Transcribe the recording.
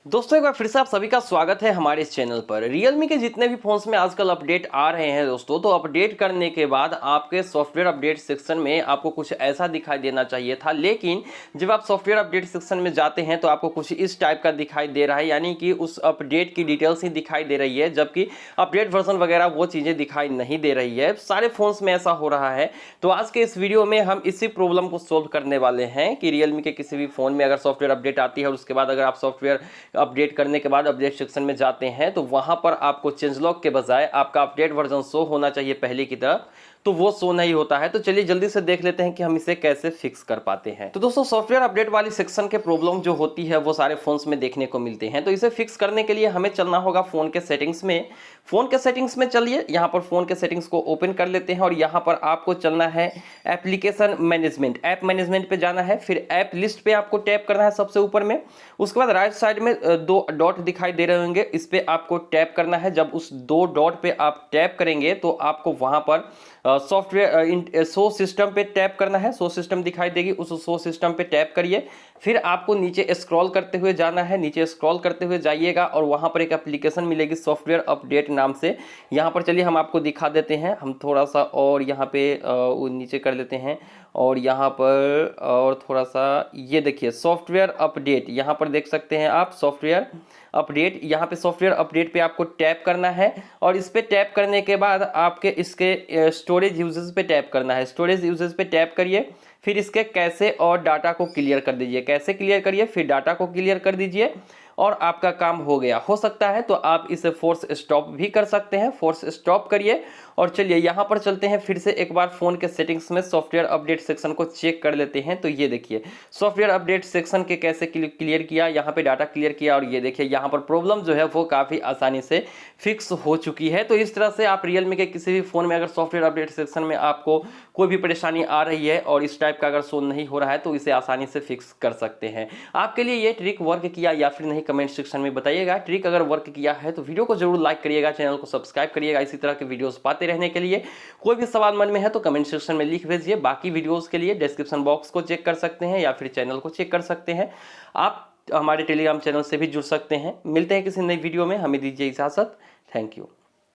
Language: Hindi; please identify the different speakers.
Speaker 1: दोस्तों एक बार फिर से आप सभी का स्वागत है हमारे इस चैनल पर। Realme के जितने भी फोन्स में आजकल अपडेट आ रहे हैं दोस्तों, तो अपडेट करने के बाद आपके सॉफ्टवेयर अपडेट सेक्शन में आपको कुछ ऐसा दिखाई देना चाहिए था, लेकिन जब आप सॉफ्टवेयर अपडेट सेक्शन में जाते हैं तो आपको कुछ इस टाइप का दिखाई दे रहा है, यानी कि उस अपडेट की डिटेल्स ही दिखाई दे रही है, जबकि अपडेट वर्जन वगैरह वो चीज़ें दिखाई नहीं दे रही है। सारे फोन्स में ऐसा हो रहा है। तो आज के इस वीडियो में हम इसी प्रॉब्लम को सोल्व करने वाले हैं कि Realme के किसी भी फ़ोन में अगर सॉफ्टवेयर अपडेट आती है और उसके बाद अगर आप सॉफ्टवेयर अपडेट करने के बाद अपडेट सेक्शन में जाते हैं तो वहां पर आपको चेंजलॉग के बजाय आपका अपडेट वर्जन शो होना चाहिए पहले की तरह, तो वो शो नहीं होता है। तो चलिए जल्दी से देख लेते हैं कि हम इसे कैसे फिक्स कर पाते हैं। तो दोस्तों सॉफ्टवेयर अपडेट वाली सेक्शन के प्रॉब्लम जो होती है वो सारे फोन्स में देखने को मिलते हैं। तो इसे फिक्स करने के लिए हमें चलना होगा फोन के सेटिंग्स में। फोन के सेटिंग्स में चलिए, यहाँ पर फोन के सेटिंग्स को ओपन कर लेते हैं और यहाँ पर आपको चलना है एप्लीकेशन मैनेजमेंट, ऐप मैनेजमेंट पे जाना है। फिर ऐप लिस्ट पे आपको टैप करना है सबसे ऊपर में। उसके बाद राइट साइड में दो डॉट दिखाई दे रहे होंगे, इस पे आपको टैप करना है। जब उस दो डॉट पे आप टैप करेंगे तो आपको वहां पर सॉफ्टवेयर शो सिस्टम पे टैप करना है। शो सिस्टम दिखाई देगी, उस शो सिस्टम पे टैप करिए। फिर आपको नीचे स्क्रॉल करते हुए जाना है, नीचे स्क्रॉल करते हुए जाइएगा और वहां पर एक एप्लीकेशन मिलेगी सॉफ्टवेयर अपडेट नाम से। यहाँ पर चलिए हम आपको दिखा देते हैं, हम थोड़ा सा और यहाँ पे नीचे कर लेते हैं और यहाँ पर और थोड़ा सा ये देखिए सॉफ्टवेयर अपडेट, यहाँ पर देख सकते हैं आप सॉफ्टवेयर अपडेट। यहाँ पे सॉफ्टवेयर अपडेट पे आपको टैप करना है और इस पे टैप करने के बाद आपके इसके स्टोरेज यूजेस पे टैप करना है। स्टोरेज यूजेस पे टैप करिए, फिर इसके कैसे और डाटा को क्लियर कर दीजिए। कैसे क्लियर करिए, फिर डाटा को क्लियर कर दीजिए और आपका काम हो गया। हो सकता है तो आप इसे फोर्स स्टॉप भी कर सकते हैं। फोर्स स्टॉप करिए और चलिए यहाँ पर चलते हैं फिर से एक बार फोन के सेटिंग्स में सॉफ्टवेयर अपडेट सेक्शन को चेक कर लेते हैं। तो ये देखिए सॉफ्टवेयर अपडेट सेक्शन के कैसे क्लियर किया, यहाँ पे डाटा क्लियर किया और ये देखिए यहाँ पर प्रॉब्लम जो है वो काफ़ी आसानी से फिक्स हो चुकी है। तो इस तरह से आप Realme के किसी भी फ़ोन में अगर सॉफ्टवेयर अपडेट सेक्शन में आपको कोई भी परेशानी आ रही है और इस टाइप का अगर शो नहीं हो रहा है तो इसे आसानी से फिक्स कर सकते हैं। आपके लिए ये ट्रिक वर्क किया या फिर नहीं, कमेंट सेक्शन में बताइएगा। ट्रिक अगर वर्क किया है तो वीडियो को जरूर लाइक करिएगा, चैनल को सब्सक्राइब करिएगा इसी तरह के वीडियोस पाते रहने के लिए। कोई भी सवाल मन में है तो कमेंट सेक्शन में लिख भेजिए। बाकी वीडियोस के लिए डिस्क्रिप्शन बॉक्स को चेक कर सकते हैं या फिर चैनल को चेक कर सकते हैं। आप हमारे टेलीग्राम चैनल से भी जुड़ सकते हैं। मिलते हैं किसी नई वीडियो में, हमें दीजिए इजाजत। Thank you.